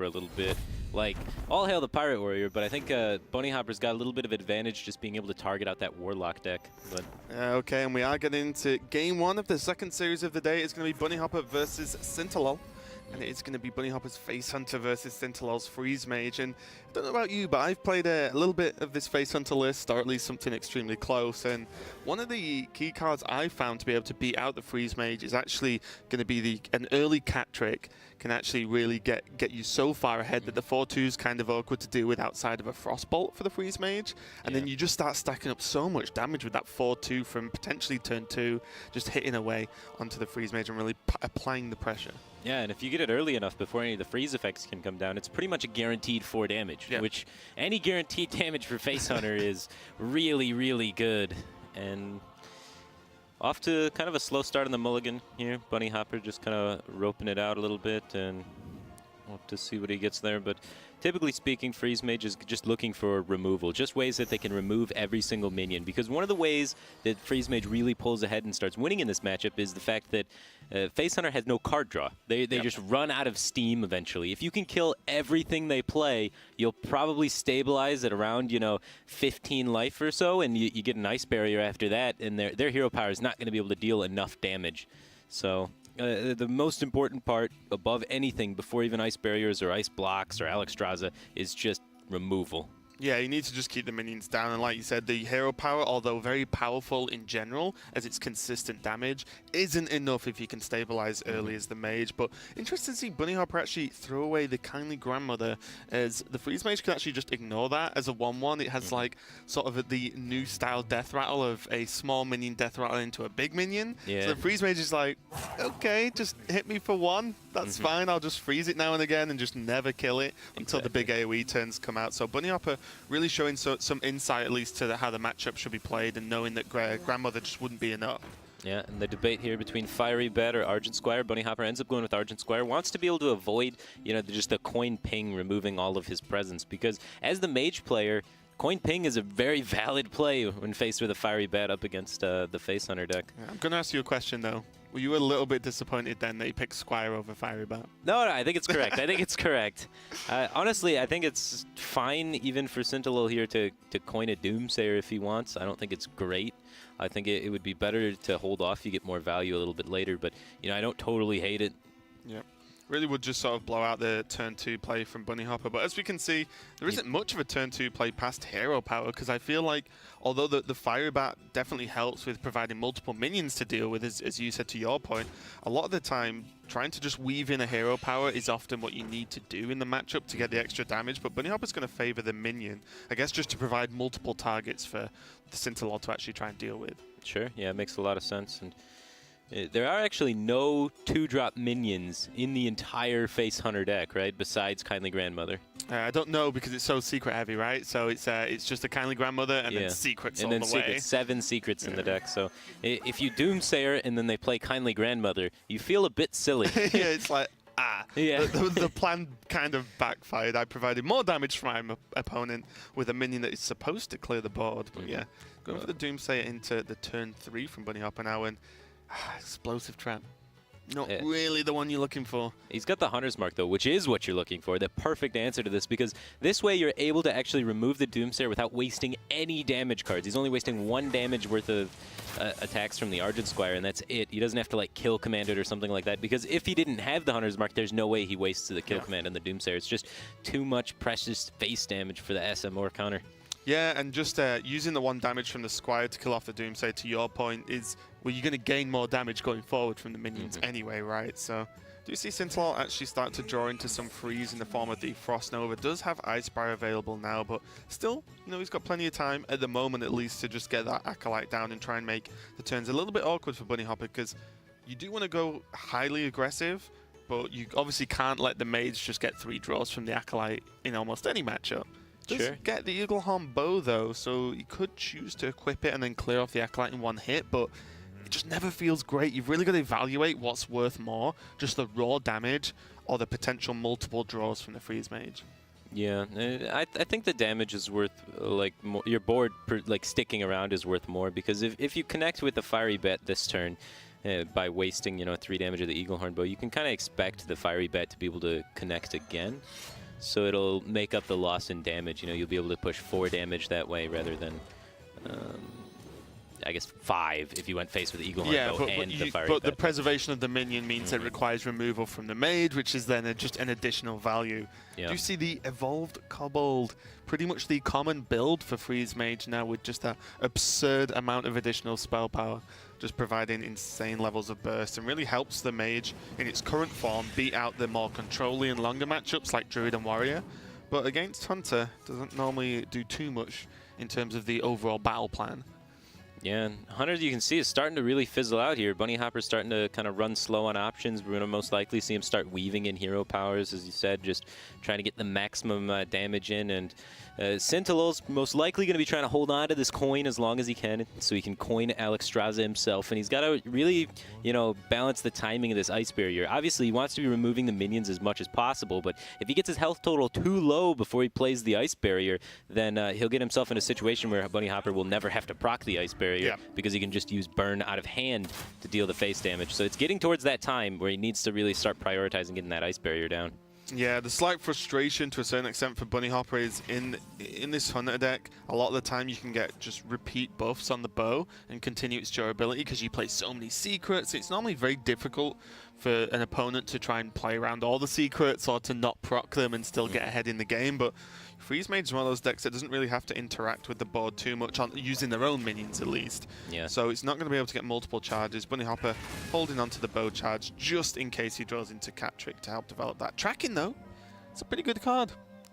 Bunnyhoppor a little bit. Like, all hail the Pirate Warrior, but I think Bunnyhopper's got a little bit of advantage just being able to target out that Warlock deck. But Okay, and we are getting into game 1 of the second series of the day. It's going to be Bunnyhoppor versus Sintolol. And it is going to be Bunnyhopper's Face Hunter versus Sintolol's Freeze Mage. And I don't know about you, but I've played a little bit of this Face Hunter list, or at least something extremely close. And one of the key cards I found to be able to beat out the Freeze Mage is actually going to be an early cat trick. Can actually really get you so far ahead that the 4-2 is kind of awkward to deal with outside of a Frostbolt for the Freeze Mage. And then you just start stacking up so much damage with that 4-2 from potentially turn 2, just hitting away onto the Freeze Mage and really applying the pressure. yeah, and if you get it early enough before any of the freeze effects can come down, it's pretty much a guaranteed 4 damage, which any guaranteed damage for Face Hunter is really, really good. And off to kind of a slow start on the mulligan here. Bunnyhoppor just kind of roping it out a little bit, and we'll have to see what he gets there. But typically speaking, Freeze Mage is just looking for removal, just ways that they can remove every single minion. Because one of the ways that Freeze Mage really pulls ahead and starts winning in this matchup is the fact that Face Hunter has no card draw. They just run out of steam eventually. If you can kill everything they play, you'll probably stabilize at around, 15 life or so, and you get an Ice Barrier after that, and their hero power is not going to be able to deal enough damage. So the most important part above anything, before even Ice Barriers or Ice Blocks or Alexstrasza, is just removal. Yeah, you need to just keep the minions down, and like you said, the hero power, although very powerful in general, as its consistent damage, isn't enough if you can stabilize early as the mage. But interesting to see Bunnyhoppor actually throw away the Kindly Grandmother, as the Freeze Mage can actually just ignore that as a 1-1. It has like sort of the new style death rattle of a small minion death rattle into a big minion. Yeah. So the Freeze Mage is like, okay, just hit me for 1. That's fine. I'll just freeze it now and again and just never kill it until the big AoE turns come out. So Bunnyhoppor really showing some insight at least to how the matchup should be played, and knowing that Grandmother just wouldn't be enough. Yeah, and the debate here between Fiery Bat or Argent Squire. Bunnyhoppor ends up going with Argent Squire. Wants to be able to avoid, just the coin ping removing all of his presence, because as the mage player, coin ping is a very valid play when faced with a Fiery Bat up against the Face Hunter deck. Yeah, I'm going to ask you a question though. Were you a little bit disappointed then that you picked Squire over Fiery Bat? No, I think it's correct. I think it's correct. Honestly, I think it's fine even for Sintolol here to coin a Doomsayer if he wants. I don't think it's great. I think it would be better to hold off. You get more value a little bit later, but I don't totally hate it. Yep. Really would just sort of blow out the turn 2 play from Bunnyhoppor. But as we can see, there isn't much of a turn 2 play past hero power, because I feel like although the Fiery Bat definitely helps with providing multiple minions to deal with, as you said to your point, a lot of the time trying to just weave in a hero power is often what you need to do in the matchup to get the extra damage. But Bunnyhopper's going to favor the minion, I guess, just to provide multiple targets for the Sintolol to actually try and deal with. Sure, yeah, it makes a lot of sense. And there are actually no 2-drop minions in the entire Face Hunter deck, right? Besides Kindly Grandmother. I don't know, because it's so secret heavy, right? So it's just a Kindly Grandmother and then secrets all the way. 7 secrets in the deck. So if you Doomsayer and then they play Kindly Grandmother, you feel a bit silly. Yeah, it's like, the plan kind of backfired. I provided more damage for my opponent with a minion that is supposed to clear the board. But yeah, going for the Doomsayer into the turn 3 from Bunnyhoppor now, and explosive trap. Not really the one you're looking for. He's got the Hunter's Mark, though, which is what you're looking for. The perfect answer to this, because this way you're able to actually remove the Doomsayer without wasting any damage cards. He's only wasting 1 damage worth of attacks from the Argent Squire, and that's it. He doesn't have to kill command it or something like that, because if he didn't have the Hunter's Mark, there's no way he wastes the kill command and the Doomsayer. It's just too much precious face damage for the SM or counter. Yeah, and just using the 1 damage from the Squire to kill off the Doomsayer, to your point, is where you're going to gain more damage going forward from the minions anyway, right? So do you see Sintolol actually start to draw into some freeze in the form of the Frost Nova? Does have Ice Barrier available now, but still, he's got plenty of time, at the moment at least, to just get that Acolyte down and try and make the turns a little bit awkward for Bunnyhoppor, because you do want to go highly aggressive, but you obviously can't let the Mage just get 3 draws from the Acolyte in almost any matchup. Does get the Eaglehorn Bow though, so you could choose to equip it and then clear off the Acolyte in 1 hit, but it just never feels great. You've really got to evaluate what's worth more, just the raw damage or the potential multiple draws from the Freeze Mage. Yeah, I think the damage is worth, your board, sticking around is worth more, because if you connect with the Fiery Bat this turn, by wasting, 3 damage of the Eagle Horn Bow, you can kind of expect the Fiery Bat to be able to connect again. So it'll make up the loss in damage. You'll be able to push 4 damage that way rather than, I guess, 5 if you went face with the Eagle Horn Bow and the Fiery Bat. But the preservation of the minion means it requires removal from the mage, which is then just an additional value. Yeah. Do you see the Evolved Kobold? Pretty much the common build for Freeze Mage now, with just that absurd amount of additional spell power, just providing insane levels of burst, and really helps the mage in its current form beat out the more controlly and longer matchups like Druid and Warrior. But against Hunter, doesn't normally do too much in terms of the overall battle plan. Yeah, and Hunter, you can see, is starting to really fizzle out here. Bunnyhopper's starting to kind of run slow on options. We're going to most likely see him start weaving in hero powers, as you said, just trying to get the maximum damage in. And Sintolol's most likely going to be trying to hold on to this coin as long as he can, so he can coin Alexstrasza himself. And he's got to really, balance the timing of this Ice Barrier. Obviously, he wants to be removing the minions as much as possible, but if he gets his health total too low before he plays the Ice Barrier, then he'll get himself in a situation where Bunnyhoppor will never have to proc the Ice Barrier. Because he can just use burn out of hand to deal the face damage. So it's getting towards that time where he needs to really start prioritizing getting that Ice Barrier down. Yeah, the slight frustration to a certain extent for Bunnyhoppor is in this Hunter deck, a lot of the time you can get just repeat buffs on the bow and continue its durability because you play so many secrets. It's normally very difficult for an opponent to try and play around all the secrets or to not proc them and still get ahead in the game. But Freeze Mage is one of those decks that doesn't really have to interact with the board too much, on using their own minions at least. Yeah. So it's not going to be able to get multiple charges. Bunnyhoppor holding onto the bow charge just in case he draws into Cat Trick to help develop that. Tracking though, it's a pretty good card.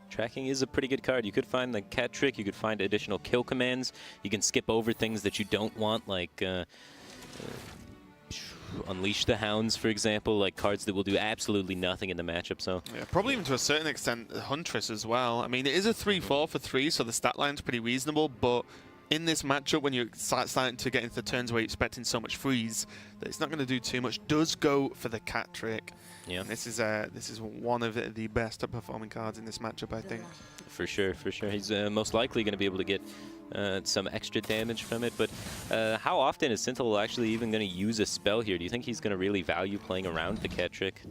Tracking is a pretty good card. You could find the Cat Trick, you could find additional kill commands, you can skip over things that you don't want, like Unleash the Hounds, for example, like cards that will do absolutely nothing in the matchup. So yeah, probably even to a certain extent Huntress as well. I mean, it is a 3/4 for 3, so the stat line's pretty reasonable, but in this matchup, when you're starting to get into the turns where you're expecting so much freeze, that it's not going to do too much. Does go for the Cat Trick. Yeah, and this is one of the best performing cards in this matchup, I think. For sure, for sure. He's most likely going to be able to get some extra damage from it. But how often is Sintolol actually even going to use a spell here? Do you think he's going to really value playing around the Cat Trick?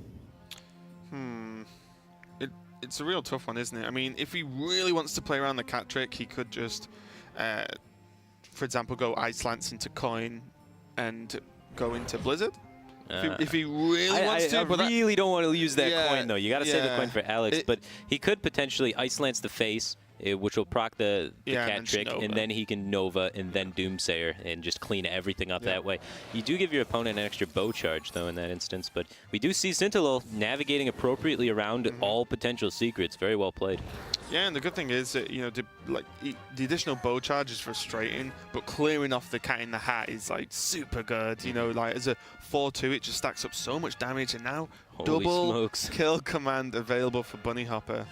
It's a real tough one, isn't it? I mean, if he really wants to play around the Cat Trick, he could just, for example, go Ice Lance into Coin and go into Blizzard. If he really wants to. I really don't want to use that coin, though. You got to save the coin for Alex. But he could potentially Ice Lance the face, which will proc the Cat Trick, and then he can Nova and then Doomsayer and just clean everything up that way. You do give your opponent an extra bow charge, though, in that instance. But we do see Sintolol navigating appropriately around all potential secrets. Very well played. Yeah, and the good thing is that, the additional bow charge is frustrating, but clearing off the Cat in the Hat is, super good. As a 4/2, it just stacks up so much damage, and now double kill command available for Bunnyhoppor.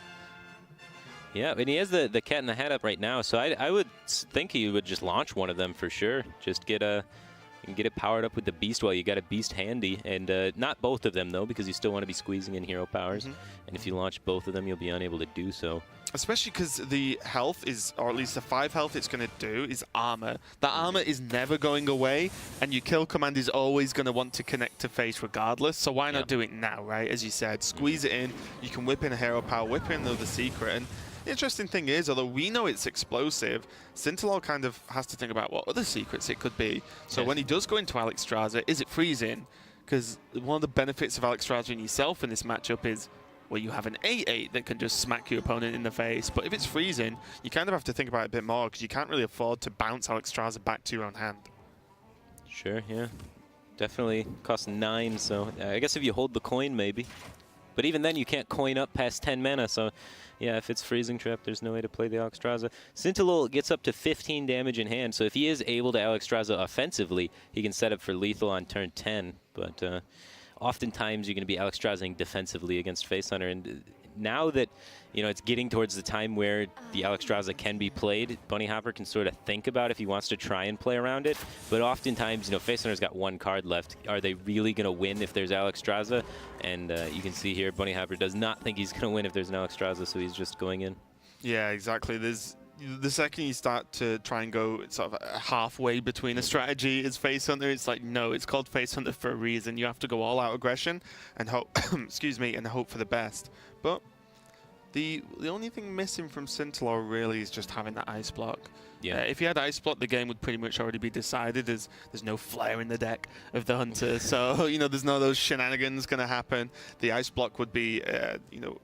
Yeah, and he has the Cat in the Hat up right now, so I would think he would just launch one of them for sure. Just get it powered up with the Beast while you got a Beast handy, and not both of them though, because you still want to be squeezing in hero powers. And if you launch both of them, you'll be unable to do so. Especially because the health is, or at least the 5 health it's going to do, is armor. That armor is never going away, and your kill command is always going to want to connect to face regardless. So why not do it now, right? As you said, squeeze it in. You can whip in a hero power, whip in another secret, and the interesting thing is, although we know it's explosive, Sintolol kind of has to think about what other secrets it could be. So when he does go into Alexstrasza, is it freezing? Because one of the benefits of Alexstrasza and yourself in this matchup is, well, you have an 8/8 that can just smack your opponent in the face. But if it's freezing, you kind of have to think about it a bit more, because you can't really afford to bounce Alexstrasza back to your own hand. Sure, yeah. Definitely costs 9, so I guess if you hold the coin, maybe. But even then, you can't coin up past 10 mana, so yeah, if it's Freezing Trap, there's no way to play the Alexstrasza. Sintolol gets up to 15 damage in hand, so if he is able to Alexstrasza offensively, he can set up for lethal on turn 10. But oftentimes, you're going to be Alexstraszaing defensively against Face Hunter, and now that it's getting towards the time where the Alexstrasza can be played, Bunnyhoppor can sort of think about if he wants to try and play around it. But oftentimes, Face Hunter's got 1 card left. Are they really going to win if there's Alexstrasza? And you can see here, Bunnyhoppor does not think he's going to win if there's an Alexstrasza, so he's just going in. Yeah, exactly. There's the second you start to try and go sort of halfway between a strategy as Face Hunter, it's like, no, it's called Face Hunter for a reason. You have to go all out aggression and hope, excuse me, and hope for the best. But the only thing missing from Sintolol really is just having that ice block. Yeah. If he had ice block, the game would pretty much already be decided. There's no flare in the deck of the Hunter, so you know there's no those shenanigans gonna happen. The ice block would be you know,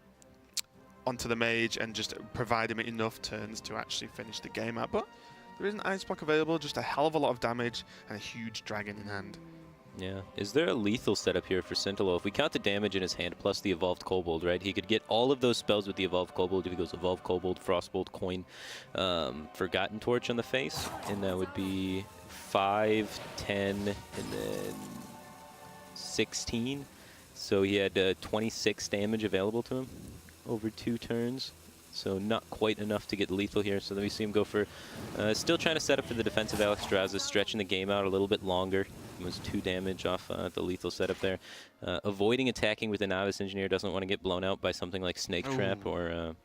onto the mage and just provide him enough turns to actually finish the game out. But there isn't ice block available, just a hell of a lot of damage and a huge dragon in hand. Yeah. Is there a lethal setup here for Sintolol? If we count the damage in his hand plus the Evolved Kobold, right? He could get all of those spells with the Evolved Kobold if he goes Evolved Kobold, Frostbolt, Coin, Forgotten Torch on the face. And that would be 5, 10, and then 16. So he had 26 damage available to him over 2 turns. So not quite enough to get lethal here. So then we see him go for, still trying to set up for the defensive Alexstrasza, stretching the game out a little bit longer. It was 2 damage off the lethal setup there. Avoiding attacking with the Novice Engineer, doesn't want to get blown out by something like Snake Trap or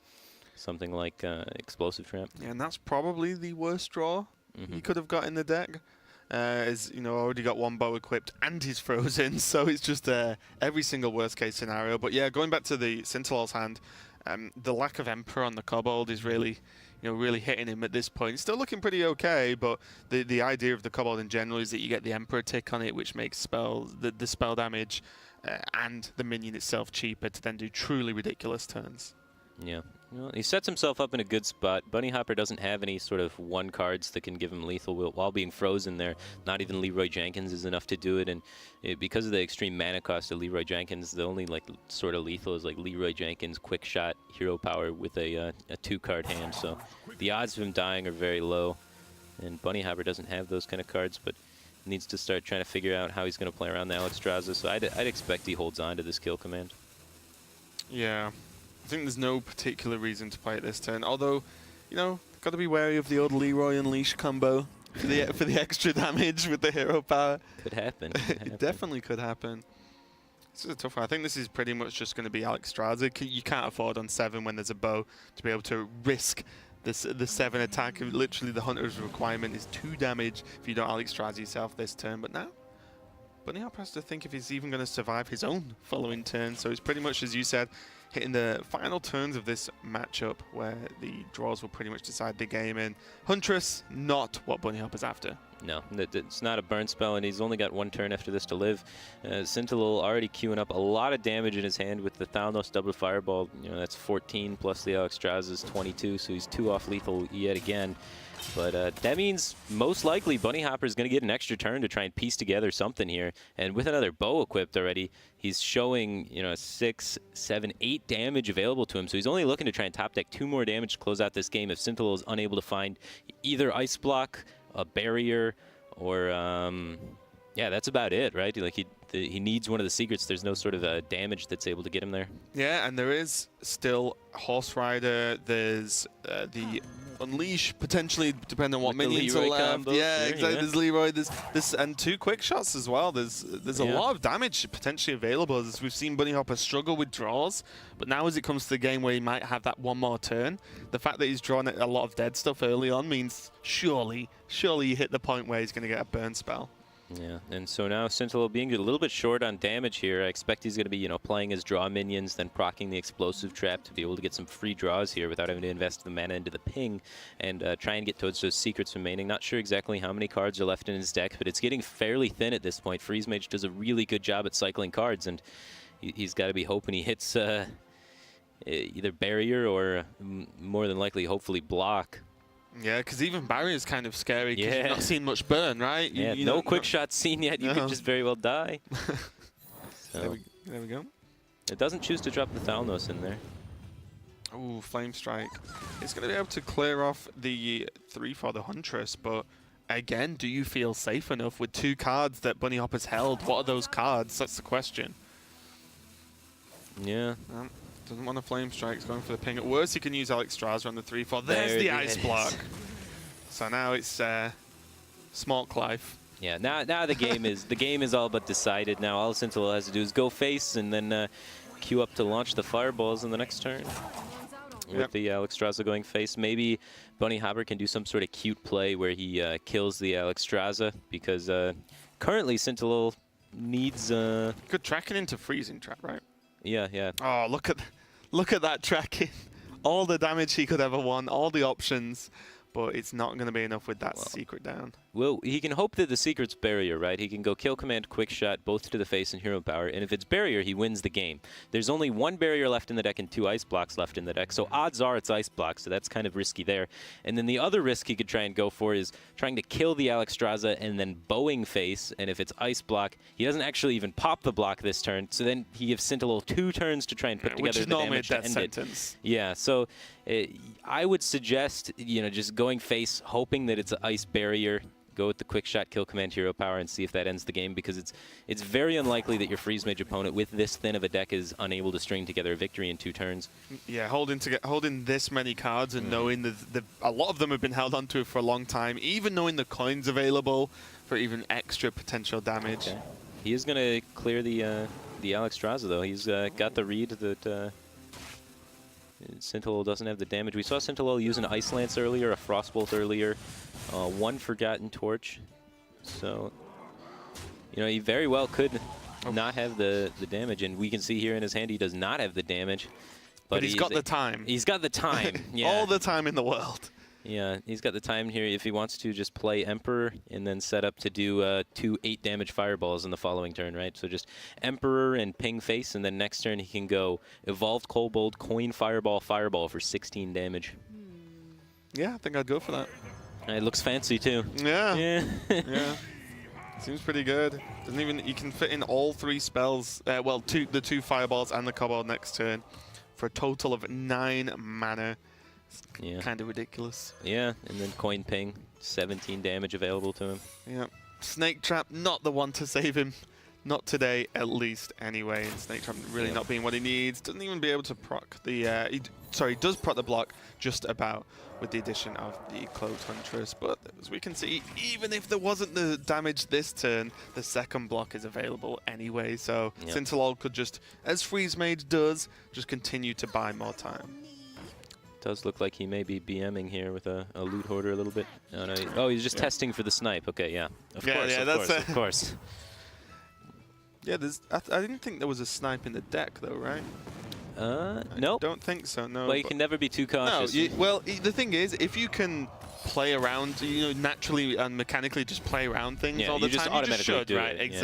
something like Explosive Trap. Yeah, and that's probably the worst draw he could have got in the deck. Is, you know, already got 1 bow equipped and he's frozen, so it's just every single worst case scenario. But yeah, going back to the Sintolol's hand, the lack of Emperor on the Kobold is really, you know, really hitting him at this point. Still looking pretty okay, but the idea of the Kobold in general is that you get the Emperor tick on it, which makes the spell damage and the minion itself cheaper to then do truly ridiculous turns. Yeah. Well, he sets himself up in a good spot. Bunnyhoppor doesn't have any sort of 1 cards that can give him lethal while being frozen there. Not even Leroy Jenkins is enough to do it, and because of the extreme mana cost of Leroy Jenkins, the only like sort of lethal is like Leroy Jenkins Quick Shot Hero Power with a 2-card hand. So the odds of him dying are very low, and Bunnyhoppor doesn't have those kind of cards, but needs to start trying to figure out how he's going to play around the Alexstrasza. So I'd expect he holds on to this kill command. Yeah. I think there's no particular reason to play it this turn, although, you know, got to be wary of the old Leroy Unleash combo for the extra damage with the hero power. Could happen. It definitely could happen. This is a tough one. I think this is pretty much just going to be Alexstrasza. You can't afford on 7 when there's a bow to be able to risk the 7 attack. Literally, the Hunter's requirement is 2 damage if you don't Alexstrasza yourself this turn. But now, Bunnyhoppor has to think if he's even going to survive his own following turn. So it's pretty much, as you said, hitting the final turns of this matchup where the draws will pretty much decide the game. And Huntress, not what Bunnyhoppor's after. No, it's not a burn spell, and he's only got 1 turn after this to live. Sintolol already queuing up a lot of damage in his hand with the Thalnos double fireball. You know, that's 14 plus the Alexstrasza's 22, so he's 2 off lethal yet again. But that means most likely Bunnyhoppor is going to get an extra turn to try and piece together something here. And with another bow equipped already, he's showing, you know, 6, 7, 8 damage available to him. So he's only looking to try and top deck 2 more damage to close out this game if Sintolol is unable to find either Ice Block, a barrier, or yeah, that's about it, right? Like he needs one of the secrets. There's no sort of damage that's able to get him there. Yeah, and there is still Horse Rider. There's the Unleash, potentially, depending on what minions are left. Yeah, sure, exactly. Yeah. There's Leroy. There's this, and 2 quick shots as well. There's a lot of damage potentially available. As we've seen Bunnyhoppor struggle with draws, but now as it comes to the game where he might have that 1 more turn, the fact that he's drawn a lot of dead stuff early on means surely you hit the point where he's going to get a burn spell. Yeah, and so now Sintolol being a little bit short on damage here. I expect he's going to be, you know, playing his draw minions, then proccing the Explosive Trap to be able to get some free draws here without having to invest the mana into the ping and try and get towards those secrets remaining. Not sure exactly how many cards are left in his deck, but it's getting fairly thin at this point. Freeze Mage does a really good job at cycling cards, and he's got to be hoping he hits either barrier or more than likely, hopefully, block. Yeah, because even barrier's kind of scary because you've not seen much burn, right? No quick shots seen yet. You could just very well die. So there we go. It doesn't choose to drop the Thalnos in there. Ooh, Flame Strike. It's going to be able to clear off the 3 for the Huntress, but again, do you feel safe enough with 2 cards that Bunnyhoppor's held? What are those cards? That's the question. Yeah. Doesn't want a Flame Strike. He's going for the ping. At worst, he can use Alexstrasza on the 3/4. There's the Ice Block. So now it's Smart Life. Yeah. Now the game is all but decided. Now all Sintolol has to do is go face and then queue up to launch the fireballs in the next turn. with the Alexstrasza going face. Maybe Bunnyhoppor can do some sort of cute play where he kills the Alexstrasza, because currently Sintolol needs... Good tracking into freezing trap, right? Yeah, yeah. Oh, look at that tracking. All the damage he could ever want, all the options. But it's not going to be enough with that secret down. Well, he can hope that the secret's barrier, right? He can go kill command, quick shot, both to the face and hero power. And if it's barrier, he wins the game. There's only 1 barrier left in the deck and 2 ice blocks left in the deck. So odds are it's ice blocks, so that's kind of risky there. And then the other risk he could try and go for is trying to kill the Alexstrasza and then bowing face. And if it's ice block, he doesn't actually even pop the block this turn. So then he gives Sintolol 2 turns to try and put together the damage to end it. Yeah, so I would suggest, just going face, hoping that it's an ice barrier. Go with the quick shot, kill command, hero power, and see if that ends the game, because it's very unlikely that your freeze mage opponent with this thin of a deck is unable to string together a victory in 2 turns. Yeah, holding this many cards and knowing that a lot of them have been held onto for a long time, even knowing the coins available for even extra potential damage. Okay. He is going to clear the Alexstrasza, though. He's got the read that Sintolol doesn't have the damage. We saw Sintolol use an Ice Lance earlier, a Frostbolt earlier, 1 Forgotten Torch. So, he very well could not have the damage, and we can see here in his hand he does not have the damage. But he's got the time. He's got the time. Yeah. All the time in the world. Yeah, he's got the time here if he wants to just play Emperor and then set up to do 2 8-damage fireballs in the following turn, right? So just Emperor and ping face, and then next turn he can go Evolved Kobold, Coin Fireball, Fireball for 16 damage. Yeah, I think I'd go for that. It looks fancy too. Yeah. Yeah. Yeah. Seems pretty good. Doesn't even you can fit in all 3 spells. Well, the 2 fireballs and the kobold next turn for a total of 9 mana. Yeah. Kind of ridiculous. Yeah, and then coin ping, 17 damage available to him. Yeah. Snake Trap, not the one to save him. Not today, at least, anyway. And Snake Trap really not being what he needs. Doesn't even be able to proc the... he does proc the block just about with the addition of the Cloaked Huntress. But as we can see, even if there wasn't the damage this turn, the second block is available anyway. So Sintolol could just, as Freeze Mage does, just continue to buy more time. Does look like he may be BMing here with a loot hoarder a little bit. Oh, he's just testing for the snipe. Okay, yeah. Of course. Yeah, I didn't think there was a snipe in the deck, though, right? Nope. I don't think so, no. Well, you can never be too cautious. No, well, the thing is, if you can play around, naturally and mechanically just play around things all the time, you just should, right? Exactly.